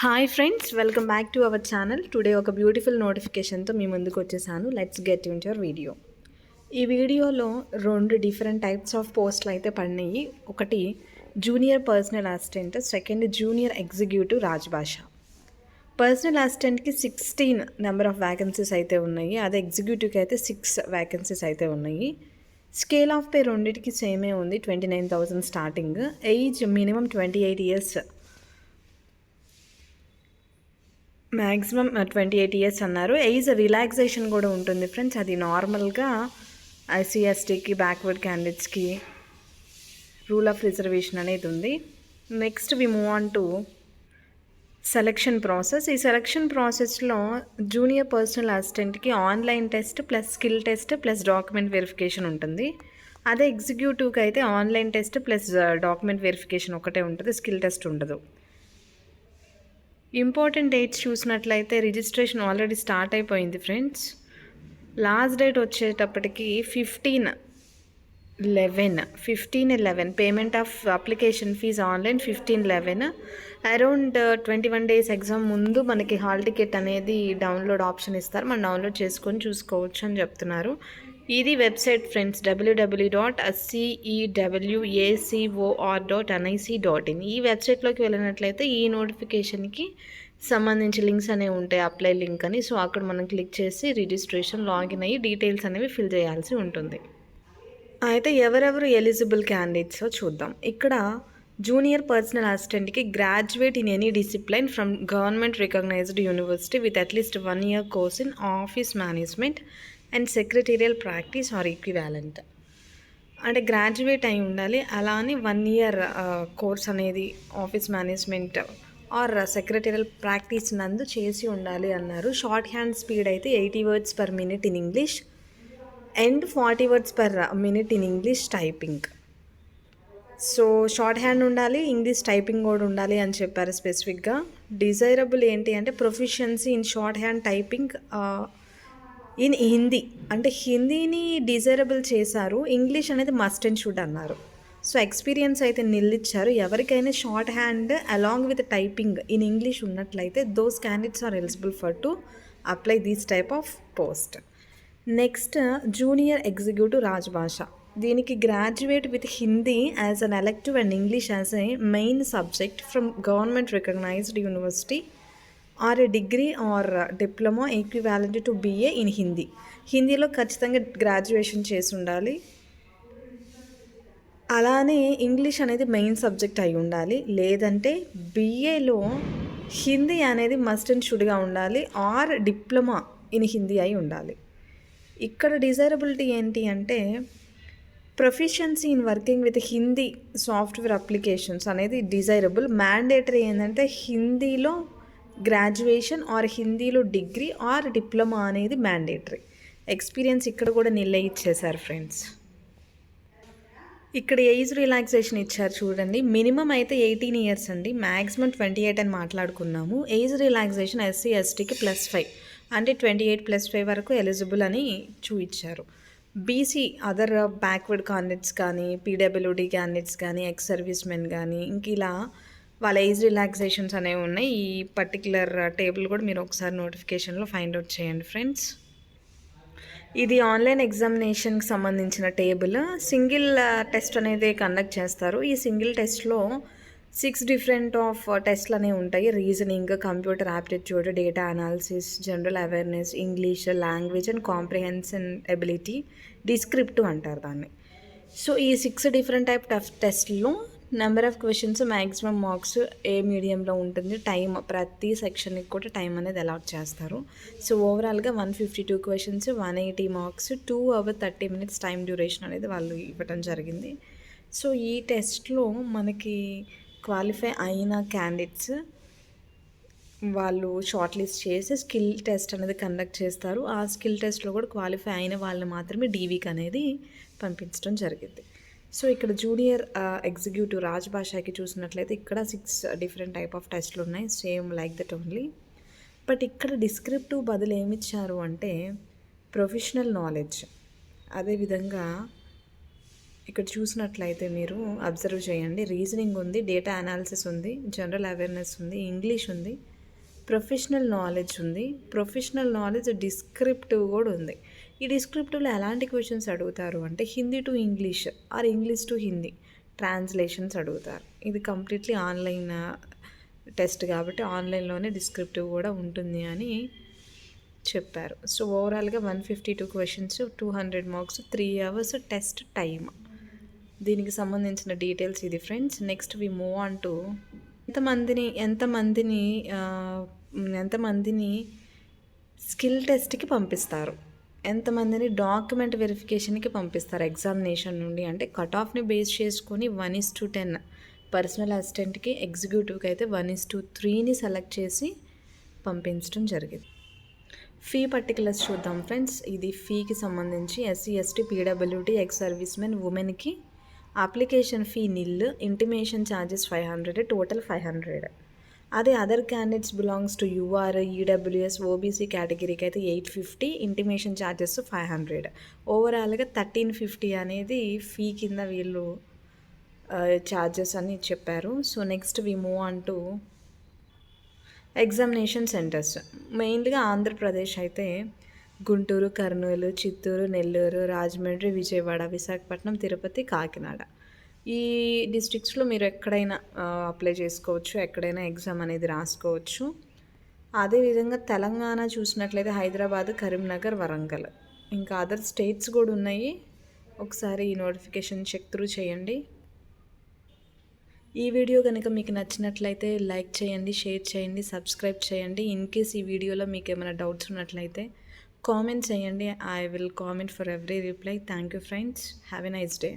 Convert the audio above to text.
Hi friends, welcome back to our channel. Today ఒక beautiful నోటిఫికేషన్తో మీ ముందుకు వచ్చేసాను. Let's get in your video. ఈ వీడియోలో రెండు డిఫరెంట్ టైప్స్ ఆఫ్ పోస్టులు అయితే పడినాయి. ఒకటి junior personal assistant, second junior executive Rajbhasha. Personal అసిస్టెంట్కి 16 నెంబర్ ఆఫ్ వ్యాకెన్సీస్ అయితే ఉన్నాయి. అదే ఎగ్జిక్యూటివ్కి అయితే 6 వ్యాకెన్సీస్ అయితే ఉన్నాయి. స్కేల్ ఆఫ్ పే రెండింటికి సేమే ఉంది, 29,000 starting. Age minimum 28 years, maximum 28 years అన్నారు. ఏజ్ రిలాక్సేషన్ కూడా ఉంటుంది ఫ్రెండ్స్. అది నార్మల్గా ఐసీఎస్టీకి, బ్యాక్వర్డ్ క్యాండిడేట్స్కి రూల్ ఆఫ్ రిజర్వేషన్ అనేది ఉంది. Next we move on to selection process. ఈ సెలక్షన్ ప్రాసెస్లో జూనియర్ పర్సనల్ అసిస్టెంట్కి online test plus skill test plus document verification ఉంటుంది. అదే ఎగ్జిక్యూటివ్కి అయితే online test plus document verification ఒకటే ఉంటుంది, స్కిల్ టెస్ట్ ఉండదు. ఇంపార్టెంట్ డేట్స్ చూసినట్లయితే రిజిస్ట్రేషన్ ఆల్రెడీ స్టార్ట్ అయిపోయింది ఫ్రెండ్స్. లాస్ట్ డేట్ వచ్చేటప్పటికి 15/11. Payment of application fee online 15/11. Around 21 days exam ముందు మనకి హాల్ టికెట్ అనేది డౌన్లోడ్ ఆప్షన్ ఇస్తారు. మనం డౌన్లోడ్ చేసుకొని చూసుకోవచ్చు అని చెప్తున్నారు. ఇది వెబ్సైట్ ఫ్రెండ్స్, www.cewacor.nic.in. ఈ వెబ్సైట్లోకి వెళ్ళినట్లయితే ఈ నోటిఫికేషన్కి సంబంధించి లింక్స్ అనేవి ఉంటాయి, అప్లై లింక్ అని. సో అక్కడ మనం క్లిక్ చేసి రిజిస్ట్రేషన్, లాగిన్ అయ్యి డీటెయిల్స్ అనేవి ఫిల్ చేయాల్సి ఉంటుంది. అయితే ఎవరెవరు ఎలిజిబుల్ క్యాండిడేట్స్ చూద్దాం. ఇక్కడ జూనియర్ పర్సనల్ అసిస్టెంట్కి graduate in any discipline from government recognised university with at least 1 year course in office management and secretarial practice or equivalent. అంటే గ్రాడ్యుయేట్ అయి ఉండాలి, అలా అని 1 year కోర్స్ అనేది office management or secretarial practice నందు చేసి ఉండాలి అన్నారు. షార్ట్ హ్యాండ్ స్పీడ్ అయితే 80 words per minute in English and 40 words per minute in English typing. So shorthand ఉండాలి, ఇంగ్లీష్ టైపింగ్ కూడా ఉండాలి అని చెప్పారు స్పెసిఫిక్గా. డిజైరబుల్ ఏంటి అంటే proficiency in shorthand typing in Hindi, అంటే హిందీని డిజైరబుల్ చేశారు, ఇంగ్లీష్ అనేది మస్ట్ అండ్ షుడ్ అన్నారు. సో ఎక్స్పీరియన్స్ అయితే నిల్లిచ్చారు. ఎవరికైనా shorthand along with typing in English ఉన్నట్లయితే those candidates are eligible for to apply these type of post. Next junior executive Rajbhasha. దీనికి graduate with Hindi as an elective and English as a main subject from government recognised university or a degree or diploma equivalent to BA in Hindi. హిందీలో ఖచ్చితంగా graduation చేసి ఉండాలి. అలానే English అనేది main subject అయి ఉండాలి. లేదంటే BAలో హిందీ అనేది మస్ట్ అండ్ షుడ్గా ఉండాలి ఆర్ డిప్లొమా ఇన్ హిందీ అయి ఉండాలి. ఇక్కడ డిజైరబిలిటీ ఏంటి అంటే proficiency in working with Hindi software applications అనేది డిజైరబుల్. మ్యాండేటరీ ఏంటంటే హిందీలో గ్రాడ్యుయేషన్ ఆర్ హిందీలో డిగ్రీ ఆర్ డిప్లొమా అనేది మ్యాండేటరీ. ఎక్స్పీరియన్స్ ఇక్కడ కూడా ఇచ్చేశారు ఫ్రెండ్స్. ఇక్కడ ఏజ్ రిలాక్సేషన్ ఇచ్చారు చూడండి. మినిమం అయితే 18 years అండి, మ్యాక్సిమం 28 అని మాట్లాడుకున్నాము. ఏజ్ రిలాక్సేషన్ SC STకి +5, అంటే 28 +5 వరకు ఎలిజిబుల్ అని చూపించారు. BC అదర్ బ్యాక్వర్డ్ క్యాండిడేట్స్ కానీ, PWD క్యాండిడేట్స్ కానీ, ఎక్స్ సర్వీస్ మెన్ కానీ ఇంక ఇలా వాళ్ళ ఏజ్ రిలాక్సేషన్స్ అనేవి ఉన్నాయి. ఈ పర్టికులర్ టేబుల్ కూడా మీరు ఒకసారి నోటిఫికేషన్లో ఫైండ్ అవుట్ చేయండి ఫ్రెండ్స్. ఇది ఆన్లైన్ ఎగ్జామినేషన్కి సంబంధించిన టేబుల్. సింగిల్ టెస్ట్ అనేది కండక్ట్ చేస్తారు. ఈ సింగిల్ టెస్ట్లో 6 డిఫరెంట్ ఆఫ్ టెస్ట్లు అనేవి ఉంటాయి. Reasoning, computer aptitude, data analysis, general awareness, English language and comprehension ability, descriptive అంటారు దాన్ని. సో ఈ 6 డిఫరెంట్ టైప్ ఆఫ్ టెస్ట్లో number of questions, maximum marks ఏ మీడియంలో ఉంటుంది. టైం ప్రతి సెక్షన్కి కూడా టైం అనేది అలాట్ చేస్తారు. సో ఓవరాల్గా 152 questions, 180 marks, 2 hours 30 minutes time duration అనేది వాళ్ళు ఇవ్వడం జరిగింది. సో ఈ టెస్ట్లో మనకి క్వాలిఫై అయిన క్యాండిడేట్స్ వాళ్ళు షార్ట్ లిస్ట్ చేసి స్కిల్ టెస్ట్ అనేది కండక్ట్ చేస్తారు. ఆ స్కిల్ టెస్ట్లో కూడా క్వాలిఫై అయిన వాళ్ళని మాత్రమే DVకి అనేది పంపించడం జరిగింది. సో ఇక్కడ జూనియర్ ఎగ్జిక్యూటివ్ రాజ్భాషకి చూసినట్లయితే ఇక్కడ 6 డిఫరెంట్ టైప్ ఆఫ్ టెస్ట్లు ఉన్నాయి, same like that only. But ఇక్కడ డిస్క్రిప్టివ్ బదులు ఏమిచ్చారు అంటే ప్రొఫెషనల్ నాలెడ్జ్, అదేవిధంగా ఇక్కడ చూసినట్లయితే మీరు అబ్జర్వ్ చేయండి. రీజనింగ్ ఉంది, డేటా అనాలిసిస్ ఉంది, జనరల్ అవేర్నెస్ ఉంది, ఇంగ్లీష్ ఉంది, ప్రొఫెషనల్ నాలెడ్జ్ ఉంది. ప్రొఫెషనల్ నాలెడ్జ్ డిస్క్రిప్టివ్ కూడా ఉంది. ఈ డిస్క్రిప్టివ్లో ఎలాంటి క్వశ్చన్స్ అడుగుతారు అంటే Hindi to English are English to Hindi translations అడుగుతారు. ఇది కంప్లీట్లీ ఆన్లైన్ టెస్ట్ కాబట్టి ఆన్లైన్లోనే డిస్క్రిప్టివ్ కూడా ఉంటుంది అని చెప్పారు. సో ఓవరాల్గా 152 questions, 200 marks, 3 hours test time. దీనికి సంబంధించిన డీటెయిల్స్ ఇది friends. Next we move on to ఎంతమందిని స్కిల్ టెస్ట్కి పంపిస్తారు, ఎంతమందిని డాక్యుమెంట్ వెరిఫికేషన్కి పంపిస్తారు ఎగ్జామినేషన్ నుండి అంటే కట్ ఆఫ్ని బేస్ చేసుకొని 1:10 పర్సనల్ అసిస్టెంట్కి, ఎగ్జిక్యూటివ్కి అయితే 1:3ని సెలెక్ట్ చేసి పంపించడం జరిగింది. ఫీ పర్టికులర్స్ చూద్దాం ఫ్రెండ్స్. ఇది ఫీకి సంబంధించి SC, ST, PWD, ex servicemen, ఉమెన్కి application fee nil, intimation charges 500, total 500. అదే other candidates belongs to UR, EWS, OBC కేటగిరీకి అయితే 850, ఇంటిమేషన్ ఛార్జెస్ 500. ఓవరాల్గా 1350 అనేది ఫీ కింద వీళ్ళు ఛార్జెస్ అని చెప్పారు. So next we move on to examination centres. మెయిన్గా ఆంధ్రప్రదేశ్ అయితే గుంటూరు, కర్నూలు, చిత్తూరు, నెల్లూరు, రాజమండ్రి, విజయవాడ, విశాఖపట్నం, తిరుపతి, కాకినాడ. ఈ డిస్ట్రిక్ట్స్లో మీరు ఎక్కడైనా అప్లై చేసుకోవచ్చు, ఎక్కడైనా ఎగ్జామ్ అనేది రాసుకోవచ్చు. అదేవిధంగా తెలంగాణ చూసినట్లయితే హైదరాబాద్, కరీంనగర్, వరంగల్, ఇంకా అదర్ స్టేట్స్ కూడా ఉన్నాయి. ఒకసారి ఈ నోటిఫికేషన్ చెక్ త్రూ చేయండి. ఈ వీడియో కనుక మీకు నచ్చినట్లయితే లైక్ చేయండి, షేర్ చేయండి, సబ్స్క్రైబ్ చేయండి. ఇన్ కేస్ ఈ వీడియోలో మీకు ఏమైనా డౌట్స్ ఉన్నట్లయితే కామెంట్ చేయండి. I will comment for every reply. Thank you friends. Have a nice day.